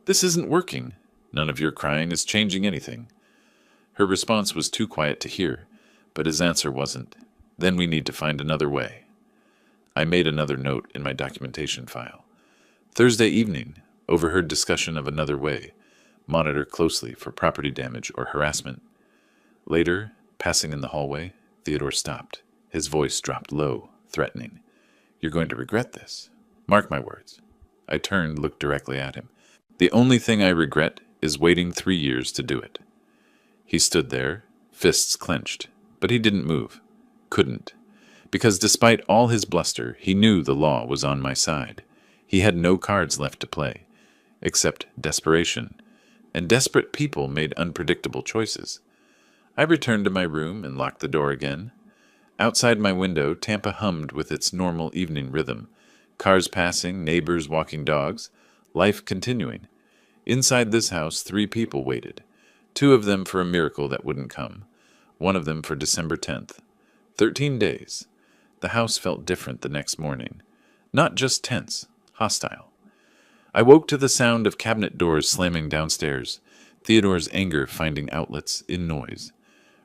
Speaker 1: "This isn't working. None of your crying is changing anything." Her response was too quiet to hear, but his answer wasn't. "Then we need to find another way." I made another note in my documentation file. Thursday evening, overheard discussion of another way. Monitor closely for property damage or harassment. Later, passing in the hallway, Theodore stopped. His voice dropped low, threatening. "You're going to regret this. Mark my words." I turned, looked directly at him. "The only thing I regret is waiting 3 years to do it." He stood there, fists clenched, but he didn't move. Couldn't. Because despite all his bluster, he knew the law was on my side. He had no cards left to play, except desperation, and desperate people made unpredictable choices. I returned to my room and locked the door again. Outside my window, Tampa hummed with its normal evening rhythm. Cars passing, neighbors walking dogs, life continuing. Inside this house, 3 people waited. 2 of them for a miracle that wouldn't come. 1 of them for December 10th. 13 days. The house felt different the next morning. Not just tense, hostile. I woke to the sound of cabinet doors slamming downstairs, Theodore's anger finding outlets in noise.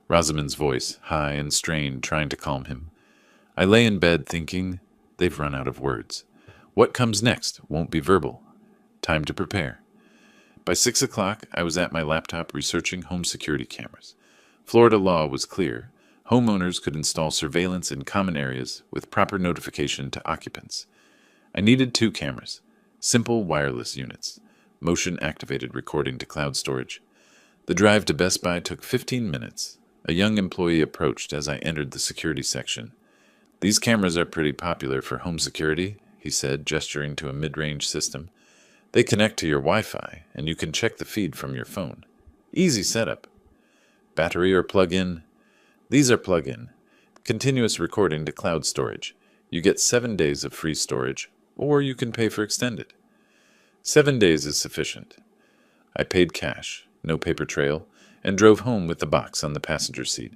Speaker 1: Rosamond's voice, high and strained, trying to calm him. I lay in bed thinking, they've run out of words. What comes next won't be verbal. Time to prepare. By 6 o'clock, I was at my laptop researching home security cameras. Florida law was clear. Homeowners could install surveillance in common areas with proper notification to occupants. I needed 2 cameras, simple wireless units, motion-activated recording to cloud storage. The drive to Best Buy took 15 minutes. A young employee approached as I entered the security section. "These cameras are pretty popular for home security," he said, gesturing to a mid-range system. "They connect to your Wi-Fi, and you can check the feed from your phone. Easy setup." "Battery or plug-in?" "These are plug-in. Continuous recording to cloud storage. You get 7 days of free storage, or you can pay for extended." 7 days is sufficient. I paid cash, no paper trail, and drove home with the box on the passenger seat.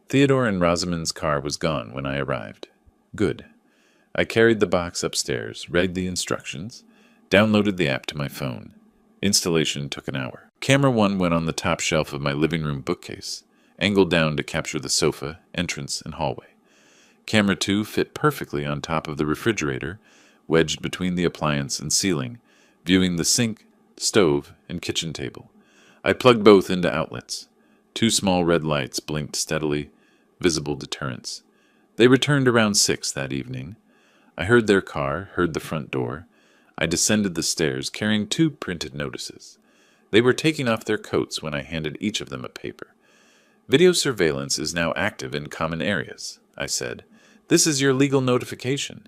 Speaker 1: Theodore and Rosamond's car was gone when I arrived. Good. I carried the box upstairs, read the instructions, downloaded the app to my phone. Installation took an hour. Camera 1 went on the top shelf of my living room bookcase, angled down to capture the sofa, entrance, and hallway. Camera 2 fit perfectly on top of the refrigerator, wedged between the appliance and ceiling, viewing the sink, stove, and kitchen table. I plugged both into outlets. 2 small red lights blinked steadily, visible deterrents. They returned around 6 that evening. I heard their car, heard the front door. I descended the stairs, carrying 2 printed notices. They were taking off their coats when I handed each of them a paper. "Video surveillance is now active in common areas," I said. "This is your legal notification."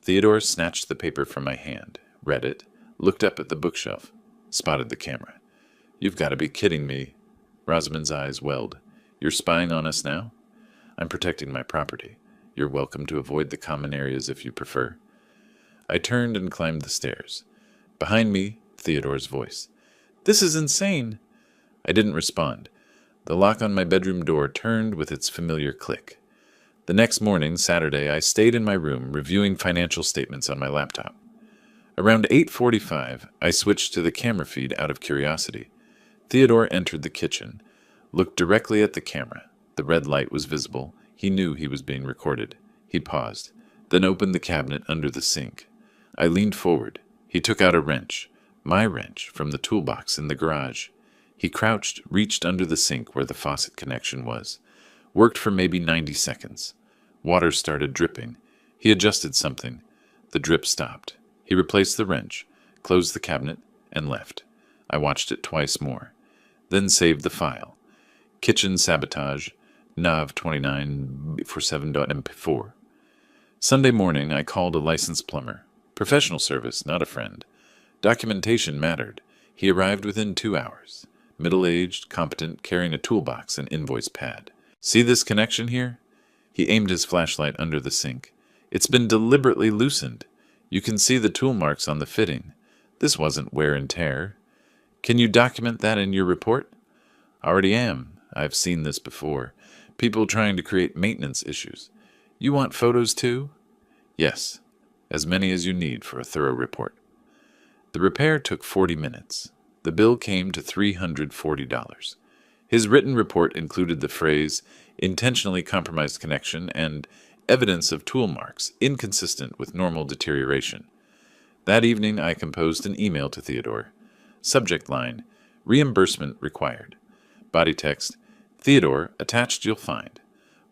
Speaker 1: Theodore snatched the paper from my hand, read it, looked up at the bookshelf, spotted the camera. "You've got to be kidding me." Rosamond's eyes welled. "You're spying on us now?" "I'm protecting my property. You're welcome to avoid the common areas if you prefer." I turned and climbed the stairs. Behind me, Theodore's voice. "This is insane." I didn't respond. The lock on my bedroom door turned with its familiar click. The next morning, Saturday, I stayed in my room reviewing financial statements on my laptop. Around 8:45, I switched to the camera feed out of curiosity. Theodore entered the kitchen, looked directly at the camera. The red light was visible. He knew he was being recorded. He paused, then opened the cabinet under the sink. I leaned forward. He took out a wrench, my wrench, from the toolbox in the garage. He crouched, reached under the sink where the faucet connection was. Worked for maybe 90 seconds. Water started dripping. He adjusted something. The drip stopped. He replaced the wrench, closed the cabinet, and left. I watched it twice more. Then saved the file. Kitchen sabotage, nav2947.mp4. Sunday morning, I called a licensed plumber. Professional service, not a friend. Documentation mattered. He arrived within 2 hours. Middle-aged, competent, carrying a toolbox and invoice pad. See this connection here? He aimed his flashlight under the sink. It's been deliberately loosened. You can see the tool marks on the fitting. This wasn't wear and tear. Can you document that in your report? Already am. I've seen this before. People trying to create maintenance issues. You want photos too? Yes. As many as you need for a thorough report. The repair took 40 minutes. The bill came to $340. His written report included the phrase, intentionally compromised connection, and evidence of tool marks, inconsistent with normal deterioration. That evening I composed an email to Theodore. Subject line, reimbursement required. Body text, Theodore, attached you'll find.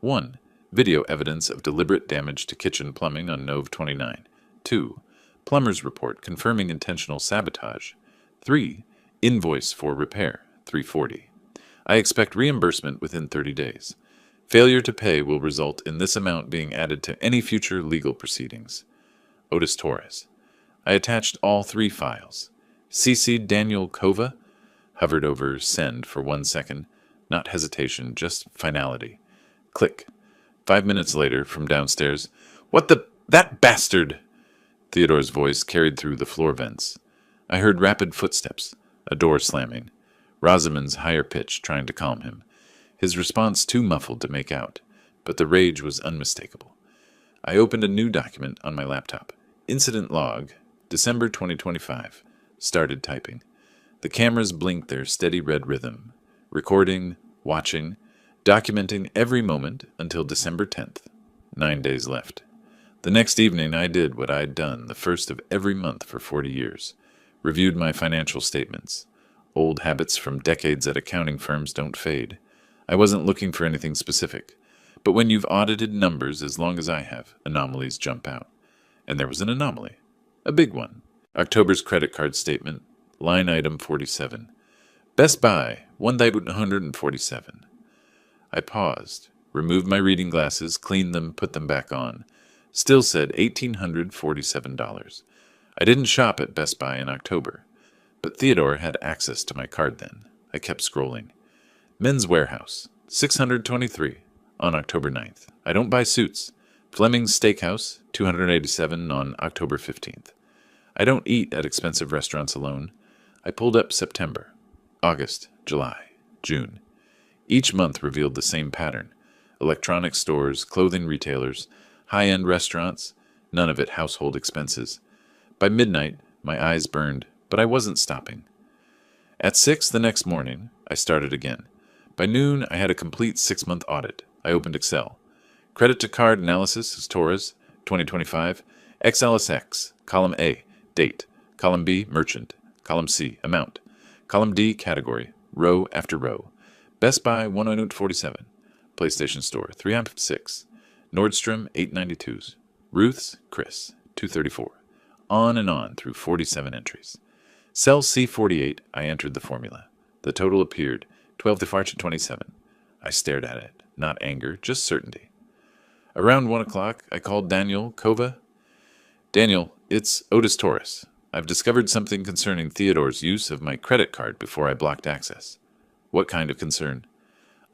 Speaker 1: 1. Video evidence of deliberate damage to kitchen plumbing on Nov 29. 2. Plumber's report confirming intentional sabotage. 3. Invoice for repair, $340. I expect reimbursement within 30 days. Failure to pay will result in this amount being added to any future legal proceedings. Otis Torres. I attached all 3 files. CC'd Daniel Kova. Hovered over send for 1 second. Not hesitation, just finality. Click. 5 minutes later, from downstairs, "What the... that bastard!" Theodore's voice carried through the floor vents. I heard rapid footsteps, a door slamming. Rosamond's higher pitch trying to calm him. His response too muffled to make out, but the rage was unmistakable. I opened a new document on my laptop. Incident log, December 2025. Started typing. The cameras blinked their steady red rhythm. Recording, watching, documenting every moment until December 10th. 9 days left. The next evening I did what I'd done the first of every month for 40 years. Reviewed my financial statements. Old habits from decades at accounting firms don't fade. I wasn't looking for anything specific. But when you've audited numbers as long as I have, anomalies jump out. And there was an anomaly. A big one. October's credit card statement, line item 47. Best Buy, 1,147. I paused, removed my reading glasses, cleaned them, put them back on. Still said $1,847. I didn't shop at Best Buy in October, but Theodore had access to my card then. I kept scrolling. Men's Warehouse, 623, on October 9th. I don't buy suits. Fleming's Steakhouse, 287 on October 15th. I don't eat at expensive restaurants alone. I pulled up September, August, July, June. Each month revealed the same pattern. Electronics stores, clothing retailers, high-end restaurants, none of it household expenses. By midnight, my eyes burned, but I wasn't stopping. At 6 the next morning, I started again. By noon, I had a complete 6-month audit. I opened Excel. Credit to card analysis is Torres, 2025. XLSX, column A, date. Column B, merchant. Column C, amount. Column D, category. Row after row. Best Buy, 10847. PlayStation Store, 306. Nordstrom, 892s. Ruth's, Chris, 234. On and on through 47 entries. Cell C48, I entered the formula. The total appeared, 12 to 27. I stared at it. Not anger, just certainty. Around 1 o'clock, I called Daniel Kova. Daniel, it's Otis Torres. I've discovered something concerning Theodore's use of my credit card before I blocked access. What kind of concern?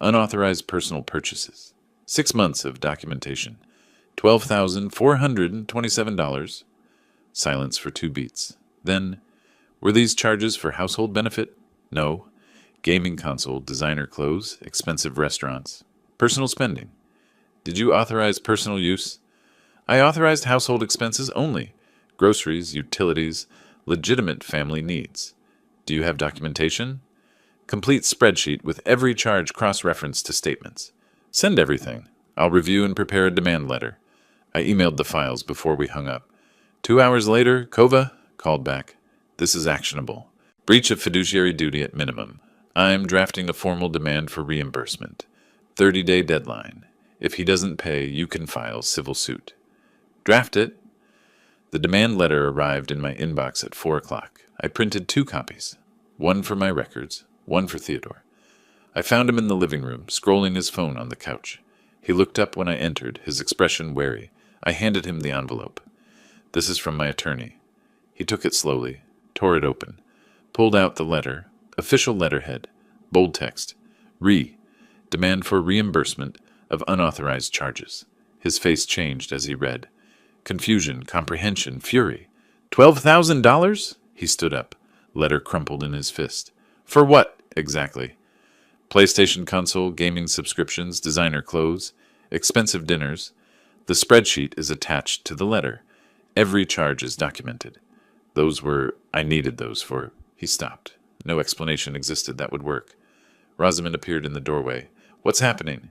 Speaker 1: Unauthorized personal purchases. 6 months of documentation. $12,427. Silence for 2 beats. Then, were these charges for household benefit? No. Gaming console, designer clothes, expensive restaurants. Personal spending. Did you authorize personal use? I authorized household expenses only. groceries, utilities, legitimate family needs. Do you have documentation? Complete spreadsheet with every charge cross-referenced to statements. Send everything. I'll review and prepare a demand letter. I emailed the files before we hung up. 2 hours later, Kova called back. This is actionable. Breach of fiduciary duty at minimum. I'm drafting a formal demand for reimbursement. 30-day deadline. If he doesn't pay, you can file civil suit. Draft it. The demand letter arrived in my inbox at 4 o'clock. I printed 2 copies. One for my records, one for Theodore. I found him in the living room, scrolling his phone on the couch. He looked up when I entered, his expression wary. I handed him the envelope. This is from my attorney. He took it slowly, tore it open, pulled out the letter, official letterhead, bold text, demand for reimbursement of unauthorized charges. His face changed as he read. Confusion, comprehension, fury. $12,000? He stood up, letter crumpled in his fist. For what, exactly? PlayStation console, gaming subscriptions, designer clothes, expensive dinners. The spreadsheet is attached to the letter. Every charge is documented. I needed those for... He stopped. No explanation existed that would work. Rosamond appeared in the doorway. What's happening?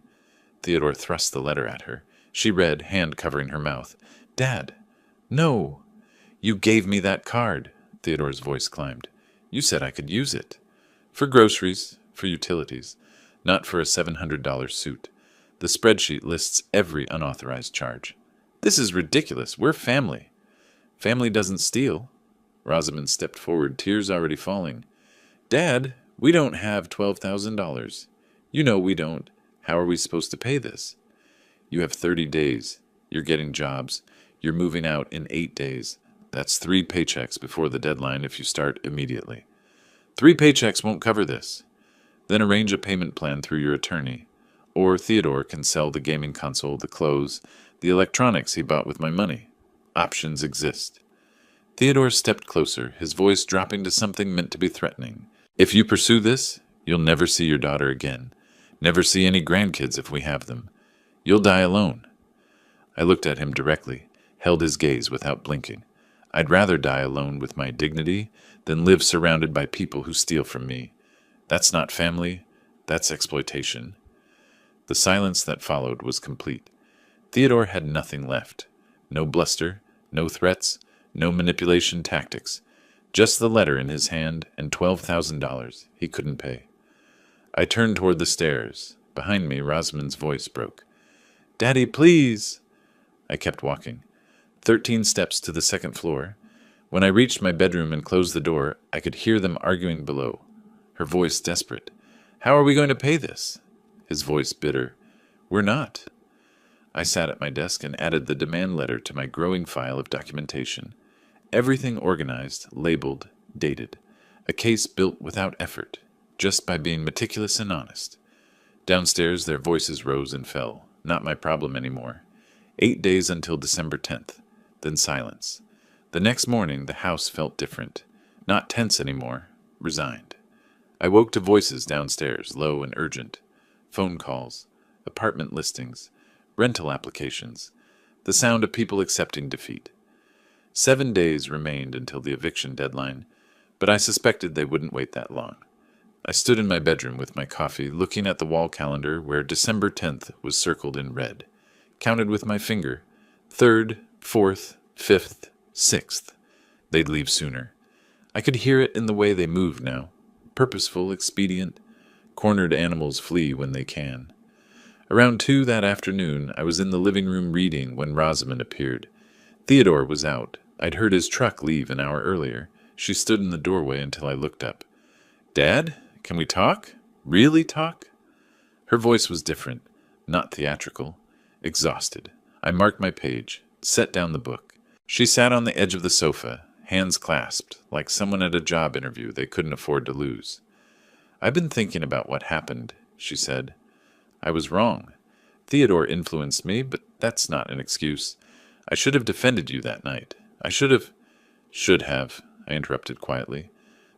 Speaker 1: Theodore thrust the letter at her. She read, hand covering her mouth. Dad, no. You gave me that card. Theodore's voice climbed. You said I could use it. For groceries, for utilities, not for a $700 suit. The spreadsheet lists every unauthorized charge. This is ridiculous. We're family. Family doesn't steal. Rosamond stepped forward, tears already falling. Dad, we don't have $12,000. You know we don't. How are we supposed to pay this? You have 30 days. You're getting jobs. You're moving out in 8 days. That's 3 paychecks before the deadline if you start immediately. 3 paychecks won't cover this. Then arrange a payment plan through your attorney. Or Theodore can sell the gaming console, the clothes, the electronics he bought with my money. Options exist. Theodore stepped closer, his voice dropping to something meant to be threatening. If you pursue this, you'll never see your daughter again. Never see any grandkids if we have them. You'll die alone. I looked at him directly, held his gaze without blinking. I'd rather die alone with my dignity than live surrounded by people who steal from me. That's not family, that's exploitation. The silence that followed was complete. Theodore had nothing left. No bluster, no threats, no manipulation tactics. Just the letter in his hand and $12,000 he couldn't pay. I turned toward the stairs. Behind me, Rosamond's voice broke. Daddy, please! I kept walking. 13 steps to the 2nd floor. When I reached my bedroom and closed the door, I could hear them arguing below. Her voice desperate. How are we going to pay this? His voice bitter. We're not. I sat at my desk and added the demand letter to my growing file of documentation. Everything organized, labeled, dated. A case built without effort, just by being meticulous and honest. Downstairs, their voices rose and fell. Not my problem anymore. 8 days until December 10th. Then silence. The next morning, the house felt different. Not tense anymore. Resigned. I woke to voices downstairs, low and urgent. Phone calls. Apartment listings. Rental applications. The sound of people accepting defeat. 7 days remained until the eviction deadline, but I suspected they wouldn't wait that long. I stood in my bedroom with my coffee, looking at the wall calendar where December 10th was circled in red. Counted with my finger. 3rd, 4th, 5th, 6th. They'd leave sooner. I could hear it in the way they moved now. Purposeful, expedient. Cornered animals flee when they can. Around 2 that afternoon, I was in the living room reading when Rosamond appeared. Theodore was out. I'd heard his truck leave an hour earlier. She stood in the doorway until I looked up. Dad, can we talk? Really talk? Her voice was different, not theatrical. Exhausted. I marked my page, set down the book. She sat on the edge of the sofa, hands clasped, like someone at a job interview they couldn't afford to lose. I've been thinking about what happened, she said. I was wrong. Theodore influenced me, but that's not an excuse. I should have defended you that night. I should have, I interrupted quietly.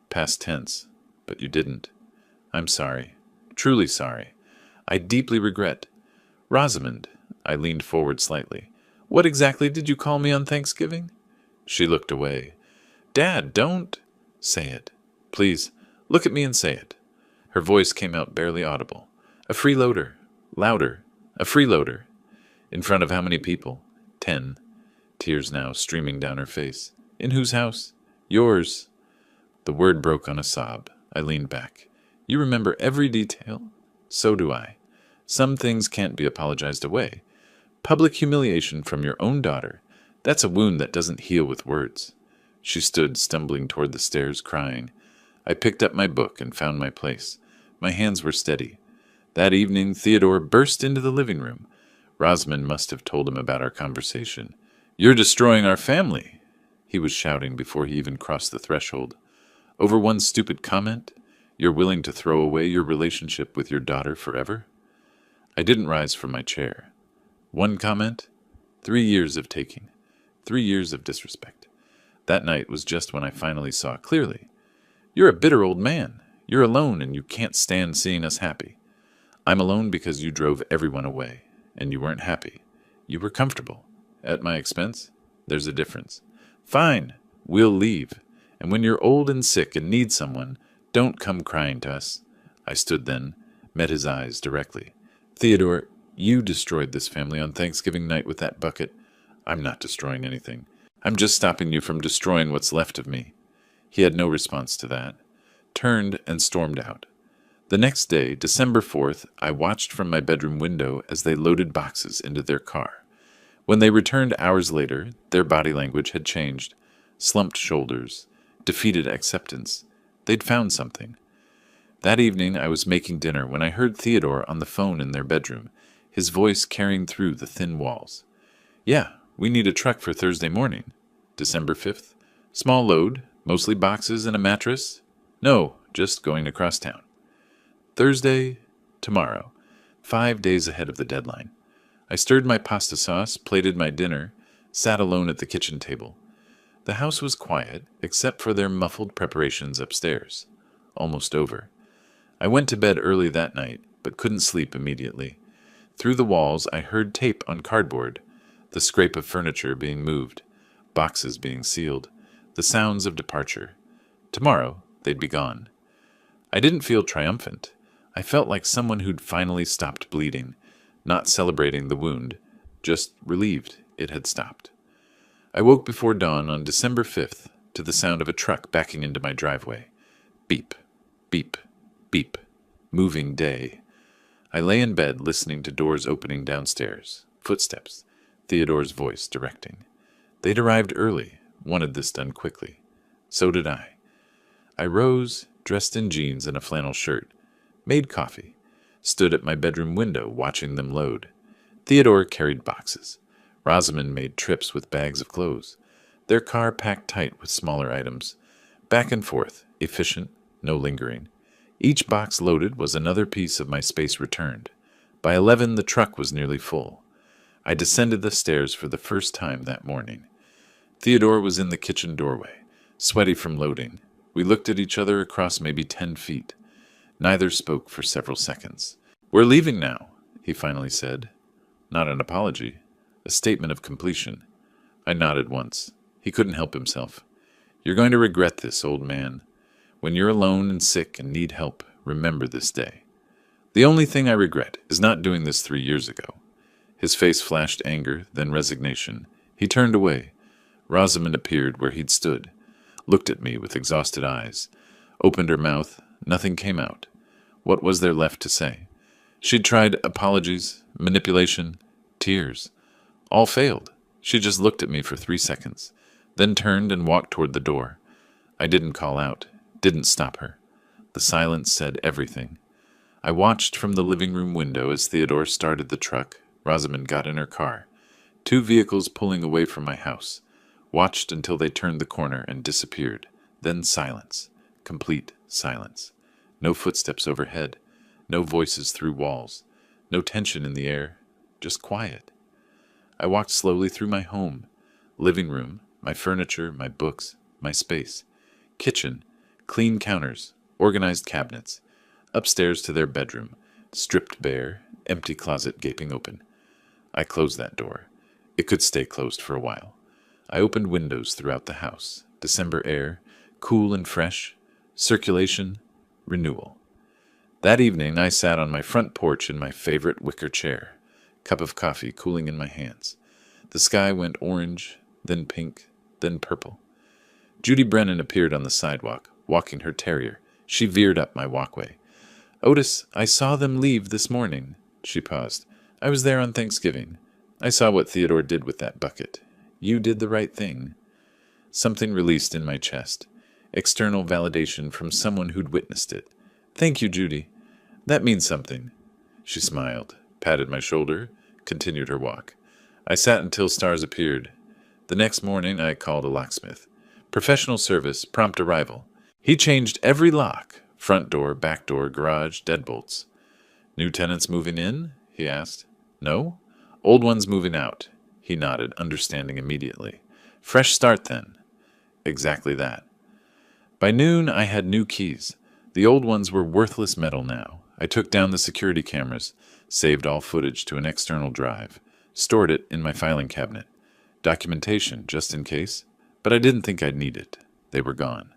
Speaker 1: Past tense. But you didn't. I'm sorry. Truly sorry. I deeply regret. Rosamond, I leaned forward slightly. What exactly did you call me on Thanksgiving? She looked away. Dad, don't say it. Please, look at me and say it. Her voice came out barely audible. A freeloader. Louder. A freeloader. In front of how many people? 10. Tears now streaming down her face. In whose house? Yours. The word broke on a sob. I leaned back. You remember every detail? So do I. Some things can't be apologized away. Public humiliation from your own daughter. That's a wound that doesn't heal with words. She stood, stumbling toward the stairs, crying. I picked up my book and found my place. My hands were steady. That evening, Theodore burst into the living room. Rosamond must have told him about our conversation. You're destroying our family, he was shouting before he even crossed the threshold. Over one stupid comment? You're willing to throw away your relationship with your daughter forever? I didn't rise from my chair. One comment? 3 years of taking. 3 years of disrespect. That night was just when I finally saw clearly. You're a bitter old man. You're alone and you can't stand seeing us happy. I'm alone because you drove everyone away, and you weren't happy. You were comfortable. At my expense? There's a difference. Fine, we'll leave. And when you're old and sick and need someone, don't come crying to us. I stood then, met his eyes directly. Theodore, you destroyed this family on Thanksgiving night with that bucket. I'm not destroying anything. I'm just stopping you from destroying what's left of me. He had no response to that. Turned and stormed out. The next day, December 4th, I watched from my bedroom window as they loaded boxes into their car. When they returned hours later, their body language had changed. Slumped shoulders, defeated acceptance. They'd found something. That evening I was making dinner when I heard Theodore on the phone in their bedroom, his voice carrying through the thin walls. Yeah, we need a truck for Thursday morning. December 5th. Small load, mostly boxes and a mattress. No, just going across town. Thursday, tomorrow, 5 days ahead of the deadline. I stirred my pasta sauce, plated my dinner, sat alone at the kitchen table. The house was quiet, except for their muffled preparations upstairs. Almost over. I went to bed early that night, but couldn't sleep immediately. Through the walls, I heard tape on cardboard, the scrape of furniture being moved, boxes being sealed, the sounds of departure. Tomorrow, they'd be gone. I didn't feel triumphant. I felt like someone who'd finally stopped bleeding, not celebrating the wound, just relieved it had stopped. I woke before dawn on December 5th to the sound of a truck backing into my driveway. Beep, beep, beep. Moving day. I lay in bed listening to doors opening downstairs, footsteps, Theodore's voice directing. They'd arrived early, wanted this done quickly. So did I. I rose, dressed in jeans and a flannel shirt, made coffee, stood at my bedroom window watching them load. Theodore carried boxes. Rosamond made trips with bags of clothes. Their car packed tight with smaller items. Back and forth, efficient, no lingering. Each box loaded was another piece of my space returned. By 11, the truck was nearly full. I descended the stairs for the first time that morning. Theodore was in the kitchen doorway, sweaty from loading. We looked at each other across maybe 10 feet. Neither spoke for several seconds. We're leaving now, he finally said. Not an apology, a statement of completion. I nodded once. He couldn't help himself. You're going to regret this, old man. When you're alone and sick and need help, remember this day. The only thing I regret is not doing this 3 years ago. His face flashed anger, then resignation. He turned away. Rosamond appeared where he'd stood, looked at me with exhausted eyes, opened her mouth. Nothing came out. What was there left to say? She'd tried apologies, manipulation, tears. All failed. She just looked at me for 3 seconds, then turned and walked toward the door. I didn't call out, didn't stop her. The silence said everything. I watched from the living room window as Theodore started the truck. Rosamond got in her car. 2 vehicles pulling away from my house. Watched until they turned the corner and disappeared. Then silence. Complete silence. No footsteps overhead. No voices through walls. No tension in the air. Just quiet. I walked slowly through my home. Living room, my furniture, my books, my space. Kitchen, clean counters, organized cabinets. Upstairs to their bedroom, stripped bare, empty closet gaping open. I closed that door. It could stay closed for a while. I opened windows throughout the house. December air, cool and fresh, circulation, renewal. That evening, I sat on my front porch in my favorite wicker chair, cup of coffee cooling in my hands. The sky went orange, then pink, then purple. Judy Brennan appeared on the sidewalk, walking her terrier. She veered up my walkway. "Otis, I saw them leave this morning." She paused. "I was there on Thanksgiving. I saw what Theodore did with that bucket. You did the right thing." Something released in my chest. External validation from someone who'd witnessed it. "Thank you, Judy. That means something." She smiled, patted my shoulder, continued her walk. I sat until stars appeared. The next morning I called a locksmith. Professional service, prompt arrival. He changed every lock. Front door, back door, garage, deadbolts. "New tenants moving in?" he asked. "No? Old ones moving out." He nodded, understanding immediately. "Fresh start, then." Exactly that. By noon, I had new keys. The old ones were worthless metal now. I took down the security cameras, saved all footage to an external drive, stored it in my filing cabinet. Documentation, just in case. But I didn't think I'd need it. They were gone.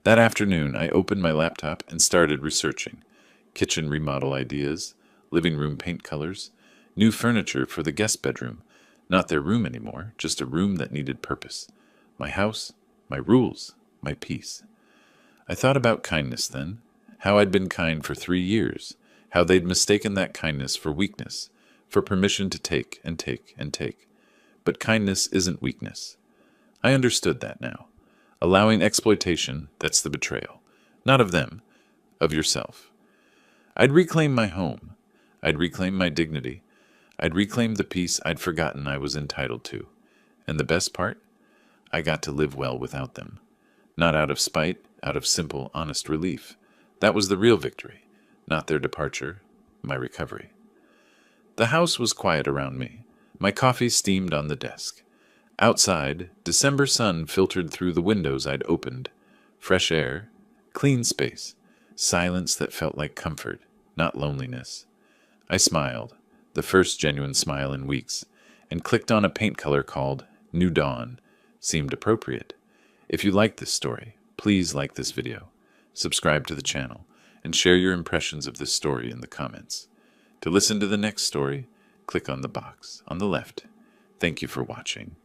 Speaker 1: That afternoon, I opened my laptop and started researching. Kitchen remodel ideas, living room paint colors, new furniture for the guest bedroom. Not their room anymore, just a room that needed purpose. My house, my rules, my peace. I thought about kindness then, how I'd been kind for 3 years, how they'd mistaken that kindness for weakness, for permission to take and take and take. But kindness isn't weakness. I understood that now. Allowing exploitation, that's the betrayal. Not of them, of yourself. I'd reclaim my home. I'd reclaim my dignity. I'd reclaim the peace I'd forgotten I was entitled to. And the best part? I got to live well without them. Not out of spite, out of simple, honest relief. That was the real victory, not their departure, my recovery. The house was quiet around me. My coffee steamed on the desk. Outside, December sun filtered through the windows I'd opened. Fresh air, clean space, silence that felt like comfort, not loneliness. I smiled, the first genuine smile in weeks, and clicked on a paint color called New Dawn. Seemed appropriate. If you like this story, please like this video, subscribe to the channel, and share your impressions of this story in the comments. To listen to the next story, click on the box on the left. Thank you for watching.